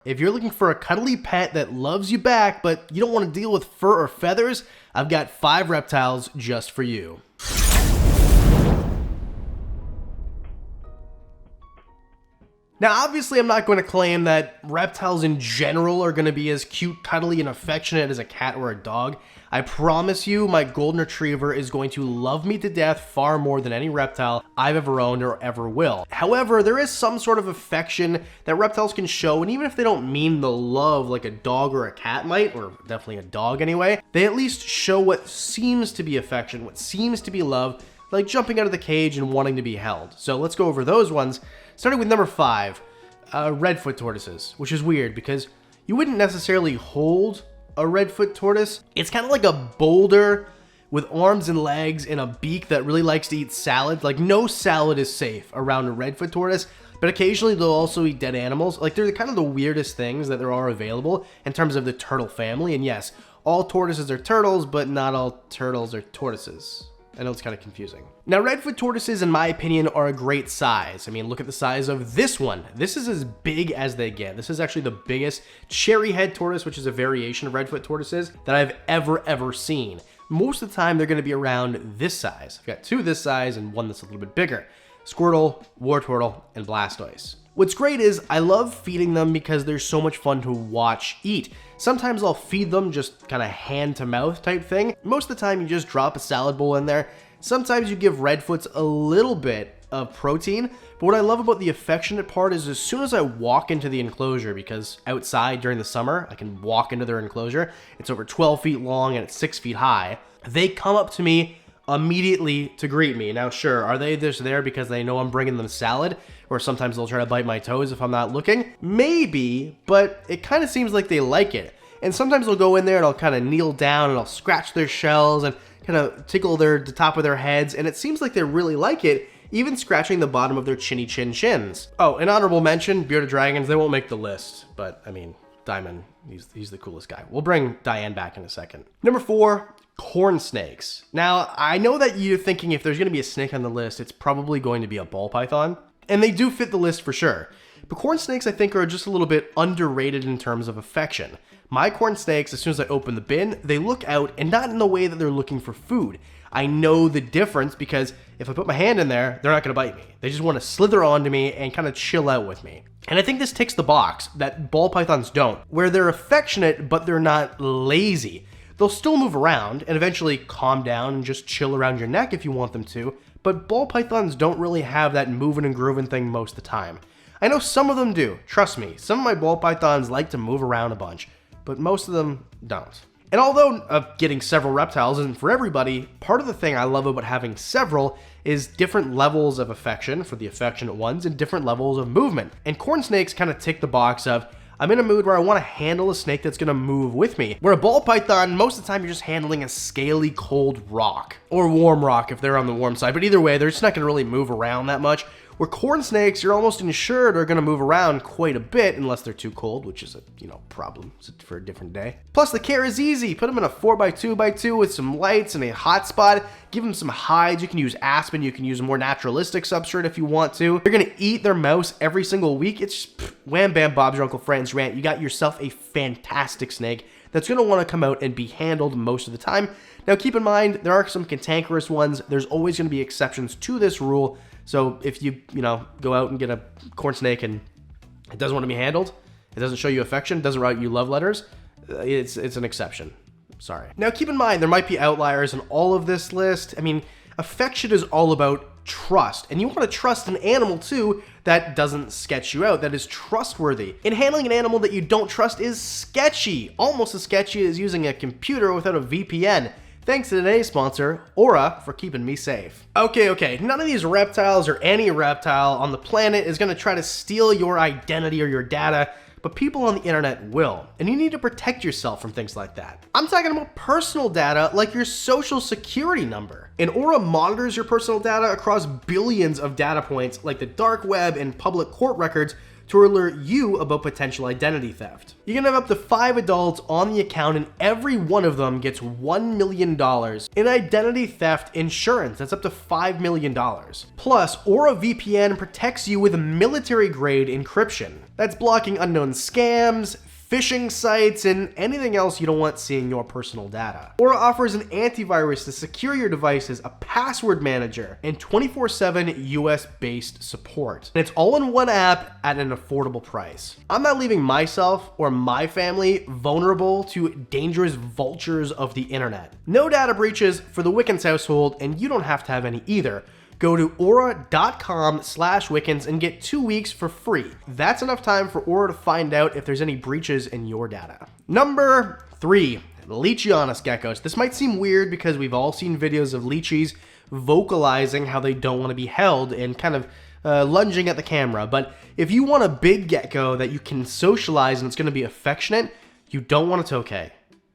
If you're looking for a cuddly pet that loves you back, but you don't want to deal with fur or feathers, I've got 5 reptiles just for you. Now, obviously, I'm not going to claim that reptiles in general are going to be as cute, cuddly, and affectionate as a cat or a dog. I promise you, my golden retriever is going to love me to death far more than any reptile I've ever owned or ever will. However, there is some sort of affection that reptiles can show, and even if they don't mean the love like a dog or a cat might, or definitely a dog anyway, they at least show what seems to be affection, what seems to be love, like jumping out of the cage and wanting to be held. So let's go over those ones. Starting with number 5, Redfoot Tortoises, which is weird because you wouldn't necessarily hold a Redfoot Tortoise. It's kind of like a boulder with arms and legs and a beak that really likes to eat salad. Like, no salad is safe around a Redfoot Tortoise, but occasionally they'll also eat dead animals. Like, they're kind of the weirdest things that there are available in terms of the turtle family. And yes, all tortoises are turtles, but not all turtles are tortoises. I know it's kind of confusing. Now, Redfoot Tortoises, in my opinion, are a great size. I mean, look at the size of this one. This is as big as they get. This is actually the biggest cherry head tortoise, which is a variation of Redfoot Tortoises, that I've ever seen. Most of the time, they're going to be around this size. I've got 2 this size and 1 that's a little bit bigger. Squirtle, War Turtle, and Blastoise. What's great is I love feeding them because they're so much fun to watch eat. Sometimes I'll feed them just kind of hand to mouth type thing. Most of the time you just drop a salad bowl in there. Sometimes you give Redfoots a little bit of protein, but what I love about the affectionate part is as soon as I walk into the enclosure, because outside during the summer, I can walk into their enclosure. It's over 12 feet long and it's 6 feet high. They come up to me immediately to greet me. Now, sure, are they just there because they know I'm bringing them salad? Or sometimes they'll try to bite my toes if I'm not looking? Maybe, but it kind of seems like they like it. And sometimes they'll go in there and I'll kind of kneel down and I'll scratch their shells and kind of tickle the top of their heads, and it seems like they really like it, even scratching the bottom of their chinny chins. Oh, an honorable mention, bearded dragons, they won't make the list, but I mean, Diamond, he's the coolest guy. We'll bring Diane back in a second. Number 4, corn snakes. Now, I know that you're thinking if there's going to be a snake on the list, it's probably going to be a ball python, and they do fit the list for sure. But corn snakes, I think, are just a little bit underrated in terms of affection. My corn snakes, as soon as I open the bin, they look out, and not in the way that they're looking for food. I know the difference because if I put my hand in there, they're not going to bite me. They just want to slither onto me and kind of chill out with me. And I think this ticks the box that ball pythons don't, where they're affectionate, but they're not lazy. They'll still move around and eventually calm down and just chill around your neck if you want them to, but ball pythons don't really have that moving and grooving thing most of the time. I know some of them do, trust me. Some of my ball pythons like to move around a bunch, but most of them don't. And although getting several reptiles isn't for everybody, part of the thing I love about having several is different levels of affection for the affectionate ones and different levels of movement. And corn snakes kind of tick the box of, I'm in a mood where I want to handle a snake that's going to move with me. Where a ball python, most of the time you're just handling a scaly, cold rock. Or warm rock if they're on the warm side. But either way, they're just not going to really move around that much. Where corn snakes, you're almost ensured are going to move around quite a bit unless they're too cold, which is a, problem for a different day. Plus, the care is easy. Put them in a 4x2x2 with some lights and a hotspot. Give them some hides. You can use aspen. You can use a more naturalistic substrate if you want to. They're going to eat their mouse every single week. It's just, wham, bam, Bob's your Uncle Fran's rant. You got yourself a fantastic snake that's going to want to come out and be handled most of the time. Now, keep in mind, there are some cantankerous ones. There's always going to be exceptions to this rule. So if you go out and get a corn snake and it doesn't want to be handled, it doesn't show you affection, doesn't write you love letters, it's an exception. Sorry. Now keep in mind, there might be outliers in all of this list. I mean, affection is all about trust, and you want to trust an animal too that doesn't sketch you out, that is trustworthy. And handling an animal that you don't trust is sketchy, almost as sketchy as using a computer without a VPN. Thanks to today's sponsor, Aura, for keeping me safe. Okay, none of these reptiles or any reptile on the planet is going to try to steal your identity or your data, but people on the internet will, and you need to protect yourself from things like that. I'm talking about personal data like your social security number. And Aura monitors your personal data across billions of data points like the dark web and public court records to alert you about potential identity theft. You can have up to 5 adults on the account and every one of them gets $1 million in identity theft insurance. That's up to $5 million. Plus, Aura VPN protects you with military grade encryption. That's blocking unknown scams, phishing sites, and anything else you don't want seeing your personal data. Aura offers an antivirus to secure your devices, a password manager, and 24/7 US-based support. And it's all in one app at an affordable price. I'm not leaving myself or my family vulnerable to dangerous vultures of the internet. No data breaches for the Wickens household, and you don't have to have any either. Go to aura.com/Wickens and get 2 weeks for free. That's enough time for Aura to find out if there's any breaches in your data. Number 3, Leuchonet Geckos. This might seem weird because we've all seen videos of leechies vocalizing how they don't want to be held and kind of lunging at the camera. But if you want a big gecko that you can socialize and it's going to be affectionate, you don't want a tokay.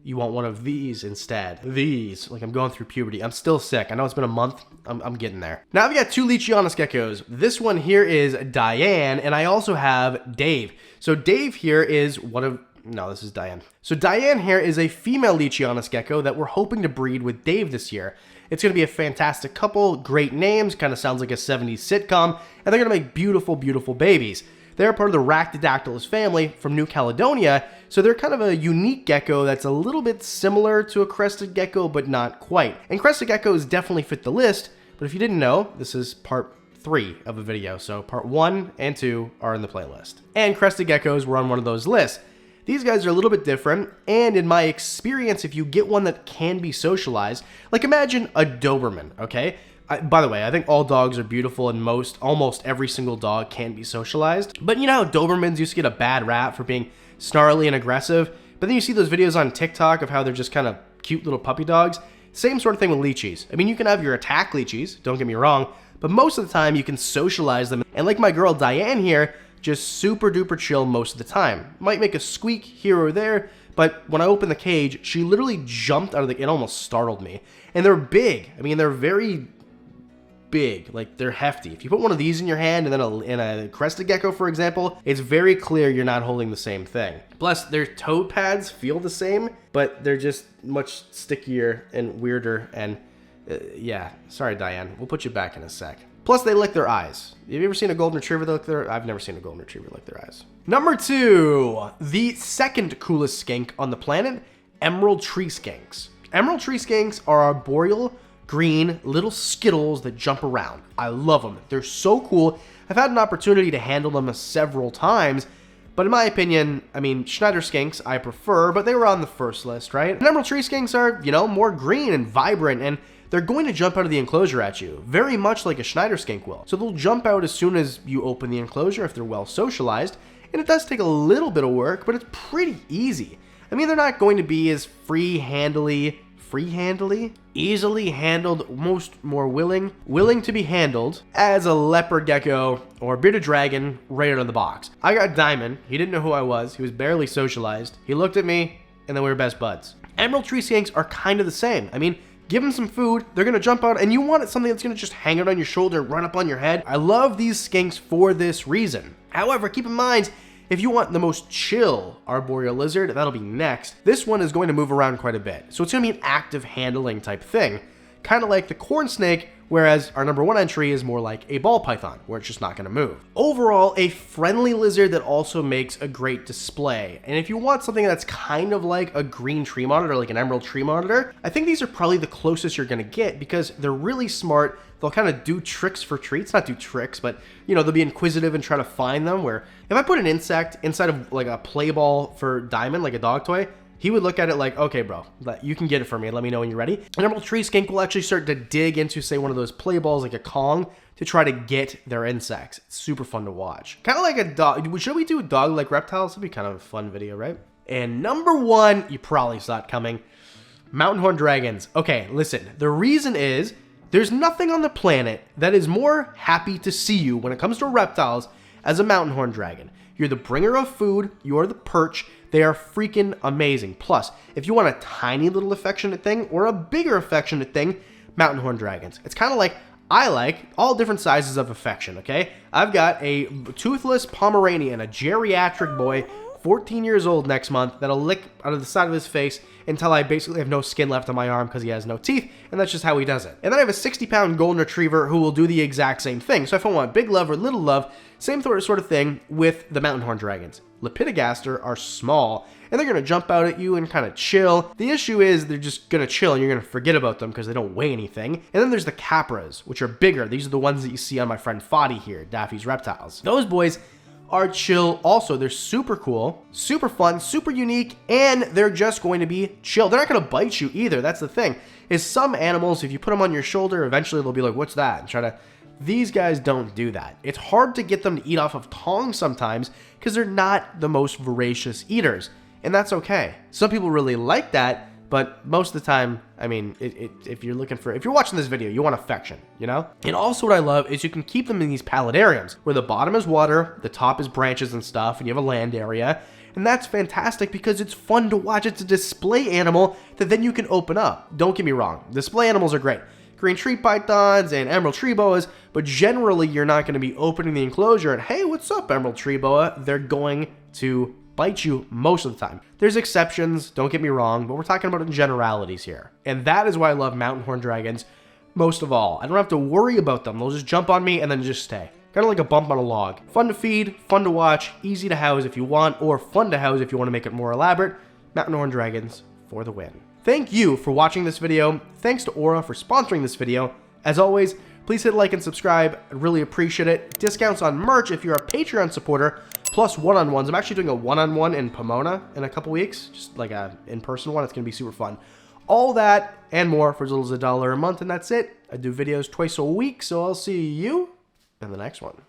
You want one of these instead. These. Like, I'm going through puberty. I'm still sick. I know it's been a month. I'm getting there. Now I've got 2 Leuchonet Geckos. This one here is Diane, and I also have Dave. So Dave here is one of... No, this is Diane. So Diane here is a female Leuchonet Gecko that we're hoping to breed with Dave this year. It's going to be a fantastic couple, great names, kind of sounds like a 70s sitcom, and they're going to make beautiful, beautiful babies. They're part of the Rhactodactylus family from New Caledonia, so they're kind of a unique gecko that's a little bit similar to a crested gecko, but not quite. And crested geckos definitely fit the list, but if you didn't know, this is part 3 of a video, so part 1 and 2 are in the playlist. And crested geckos were on one of those lists. These guys are a little bit different, and in my experience, if you get one that can be socialized, like imagine a Doberman, okay? By the way, I think all dogs are beautiful and almost every single dog can be socialized. But you know how Dobermans used to get a bad rap for being snarly and aggressive? But then you see those videos on TikTok of how they're just kind of cute little puppy dogs. Same sort of thing with leechies. I mean, you can have your attack leechies, don't get me wrong, but most of the time you can socialize them. And like my girl Diane here, just super duper chill most of the time. Might make a squeak here or there, but when I opened the cage, she literally jumped out of it almost startled me. And they're big. I mean, they're very big, like they're hefty. If you put one of these in your hand and then in a crested gecko, for example, it's very clear you're not holding the same thing. Plus, their toe pads feel the same, but they're just much stickier and weirder. And yeah, sorry, Diane. We'll put you back in a sec. Plus, they lick their eyes. Have you ever seen a golden retriever lick their? I've never seen a golden retriever lick their eyes. Number 2, the second coolest skink on the planet, emerald tree skinks. Emerald tree skinks are arboreal, green little skittles that jump around. I love them. They're so cool. I've had an opportunity to handle them several times, but in my opinion, I mean, Schneider skinks I prefer, but they were on the first list, right? And emerald tree skinks are, you know, more green and vibrant, and they're going to jump out of the enclosure at you, very much like a Schneider skink will. So they'll jump out as soon as you open the enclosure if they're well socialized, and it does take a little bit of work, but it's pretty easy. I mean, they're not going to be as easily handled, more willing to be handled as a leopard gecko or bearded dragon right out of the box. I got Diamond. He didn't know who I was. He was barely socialized. He looked at me, and then we were best buds. Emerald tree skinks are kind of the same. I mean, give them some food, they're gonna jump out, and you want something that's gonna just hang out on your shoulder, run up on your head. I love these skinks for this reason. However, keep in mind, if you want the most chill arboreal lizard, that'll be next. This one is going to move around quite a bit, so it's going to be an active handling type thing. Kind of like the corn snake, whereas our number 1 entry is more like a ball python, where it's just not going to move. Overall, a friendly lizard that also makes a great display. And if you want something that's kind of like a green tree monitor, like an emerald tree monitor, I think these are probably the closest you're going to get because they're really smart. They'll kind of do tricks for treats, not do tricks, but you know, they'll be inquisitive and try to find them. Where if I put an insect inside of like a play ball for Diamond, like a dog toy, he would look at it like, okay, bro, you can get it for me. Let me know when you're ready. An emerald tree skink will actually start to dig into, say, one of those play balls like a Kong to try to get their insects. It's super fun to watch. Kind of like a dog. Should we do dog-like reptiles? It'd be kind of a fun video, right? And number 1, you probably saw it coming, mountain horn dragons. Okay, listen, the reason is there's nothing on the planet that is more happy to see you when it comes to reptiles as a mountain horn dragon. You're the bringer of food, you're the perch, they are freaking amazing. Plus, if you want a tiny little affectionate thing or a bigger affectionate thing, mountain horn dragons. It's kind of like, I like all different sizes of affection, okay? I've got a toothless Pomeranian, a geriatric boy, 14 years old next month, that'll lick out of the side of his face until I basically have no skin left on my arm because he has no teeth, and that's just how he does it. And then I have a 60-pound golden retriever who will do the exact same thing. So if I want big love or little love, same sort of thing with the mountain horn dragons. Lepidogaster are small, and they're going to jump out at you and kind of chill. The issue is they're just going to chill, and you're going to forget about them because they don't weigh anything. And then there's the Capras, which are bigger. These are the ones that you see on my friend Foddy here, Daffy's Reptiles. Those boys are chill also. They're super cool, super fun, super unique, and they're just going to be chill. They're not going to bite you either. That's the thing, is some animals, if you put them on your shoulder, eventually they'll be like, what's that? And try to... These guys don't do that. It's hard to get them to eat off of tongs sometimes because they're not the most voracious eaters, and that's okay. Some people really like that, but most of the time, I mean, if you're watching this video, you want affection, you know? And also what I love is you can keep them in these paludariums where the bottom is water, the top is branches and stuff, and you have a land area. And that's fantastic because it's fun to watch. It's a display animal that then you can open up. Don't get me wrong. Display animals are great. Green tree pythons and emerald tree boas, but generally you're not going to be opening the enclosure and, hey, what's up, emerald tree boa? They're going to bite you most of the time. There's exceptions, don't get me wrong, but we're talking about in generalities here. And that is why I love mountain horn dragons most of all. I don't have to worry about them. They'll just jump on me and then just stay. Kind of like a bump on a log. Fun to feed, fun to watch, easy to house if you want, or fun to house if you want to make it more elaborate. Mountain horn dragons for the win. Thank you for watching this video. Thanks to Aura for sponsoring this video. As always, please hit like and subscribe. I'd really appreciate it. Discounts on merch if you're a Patreon supporter, plus one-on-ones. I'm actually doing a one-on-one in Pomona in a couple weeks, just like a in-person one. It's going to be super fun. All that and more for as little as $1 a month, and that's it. I do videos twice a week, so I'll see you in the next one.